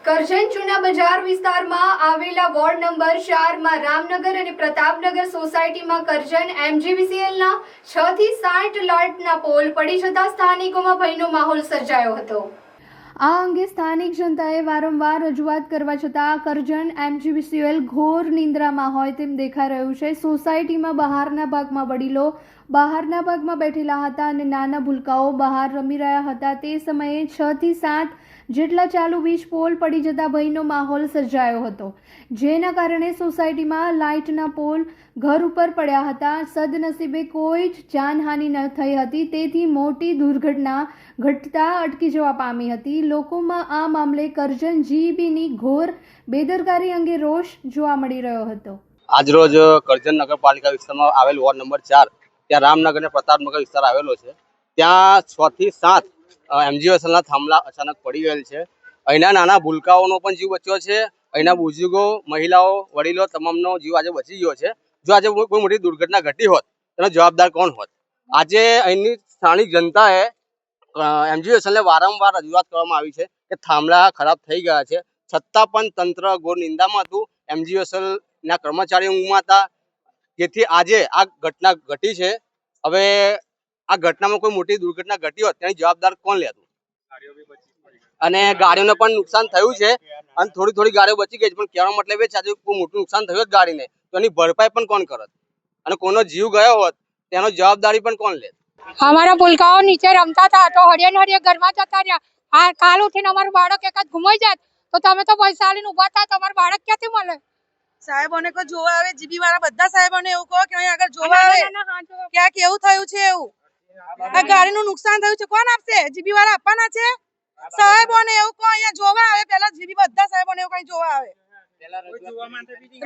કરજણ જૂના બજાર વિસ્તારમાં આવેલા વોર્ડ નંબર 4 માં રામનગર અને પ્રતાપનગર સોસાયટીમાં કરજણ MGVCLના 6 થી 60 લાઇટના પોલ પડી જતા સ્થાનિકોમાં ભયનો માહોલ સર્જાયો હતો। આ અંગે સ્થાનિક જનતાએ વારંવાર રજૂઆત કરવા છતાં કરજણ MGVCL ઘોર નિંદ્રામાં હોય તેમ દેખાઈ રહ્યું છે। સોસાયટીમાં બહારના ભાગમાં વડીલો બહારના ભાગમાં બેઠેલા હતા અને નાના ભૂલકાઓ બહાર રમી રહ્યા હતા। તે સમયે 6 થી 7 જેટલા ચાલુ વીજ પોલ પડી જતા ભયનો માહોલ સર્જાયો હતો, જેના કારણે સોસાયટીમાં લાઇટના પોલ ઘર ઉપર પડ્યા હતા। સદનસીબે કોઈ જ જાનહાનિ ન થઈ હતી, તેથી મોટી દુર્ઘટના ઘટતા અટકી જવા પામી હતી। લોકોમાં આ મામલે કરજણ GEBની ઘોર બેદરકારી અંગે રોષ જોવા મળી રહ્યો હતો। આજરોજ કરજણ નગરપાલિકા વિસ્તારમાં આવેલ વોર્ડ નંબર 4 ત્યાં રામનગર અને પ્રતાપનગર વિસ્તાર આવેલો છે। ત્યાં 6 થી 7 MGVCLના થાંભલા અચાનક પડી ગયેલ છે। અહીંના નાના ભૂલકાઓનો પણ જીવ બચ્યો છે। અહીંના બુઝુર્ગો, મહિલાઓ, વડીલો તમામનો જીવ આજે બચી ગયો છે। જો આજે કોઈ મોટી દુર્ઘટના ઘટી હોત તેનો જવાબદાર કોણ હોત? આજે અહીંની સ્થાનિક જનતાએ MGVCLને વારંવાર રજૂઆત કરવામાં આવી છે કે થાંભલા ખરાબ થઈ ગયા છે, છતાં પણ તંત્ર ઘોર નિંદામાં હતું। MGVCLના કર્મચારીઓ ઊંઘમાં હતા, જેથી આજે આ ઘટના ઘટી છે। હવે આ ઘટનામાં કોઈ મોટી દુર્ઘટના ઘટી હોત તેની જવાબદાર કોણ લેતું? અને ગાડીઓને પણ નુકસાન થયું છે અને થોડી ગાડીઓ બચી ગઈ છે, પણ કહેવાનો મતલબ એ છે આજે કોઈ મોટું નુકસાન થયું જ ગાડીને તો એની ભરપાઈ પણ કોણ કરત અને કોઈનો જીવ ગયો હોત તેનો જવાબદારી પણ કોણ લે? हमारा पुलकाओ नीचे रमता था तो हरिया घर में जता रहा। काल उठीने अमर बाड़क एकाद घुमाई जात तो तमे तो पैसा आलीने उभा था, तो अमर बाड़क क्यांथी मळे? साहेबोने को जोवा आवे, जीबी वाળા બધા સાહેબોને એવું કહો કે અહીં આગળ જોવા આવે કે આ કેવું થયું છે। એવું આ ગાડીનું નુકસાન થયું છે, કોણ આપશે? જીબી વાળા આપવાના છે? સાહેબોને એવું કહો અહીંયા જોવા આવે, પહેલા જીબી બધા સાહેબોને એવું કઈ જોવા આવે।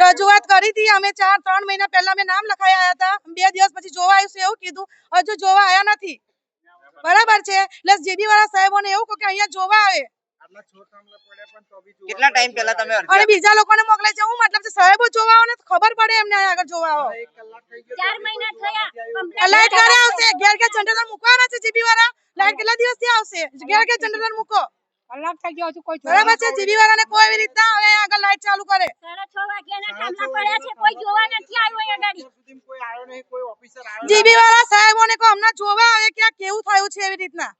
રજૂઆત કરી હતી અમે 3 મહિના પહેલા અમે નામ લખાઈ આવ્યા હતા, 2 દિવસ પછી જોવા આવ્યું એવું કીધું, હજુ જોવા આવ્યા નથી। બરાબર છે, એટલે જીબી વાળા સાહેબોને એવું કહો કે અહીંયા જોવા આવે। કેટલા ટાઈમ પહેલા તમે અને બીજા લોકોને મોકલે છે, હું મતલબ છે સાહેબો જોવા આવો ને ખબર પડે એમને આગળ જોવા આવો। 4 મહિના થયા લાઈટ ક્યારે આવશે? ઘેર જનરેટર મૂકવાના છે જીબી વાળા, લાઈટ કેટલા દિવસથી આવશે? ઘેર જનરેટર મૂકો, કલાક થઈ ગયો હજુ કોઈ બરાબર છે। જીબી વાળાને કોઈ એવી રીતના હવે આગળ લાઈટ ચાલુ કરે। 6:30 વાગ્યાના થાંભલા પડ્યા છે, કોઈ જોવા નથી આવ્યો ગાડી। જીબી વાળા સાહેબોને કો હમણાં જોવા આવે કે આ કેવું થયું છે એવી રીતના।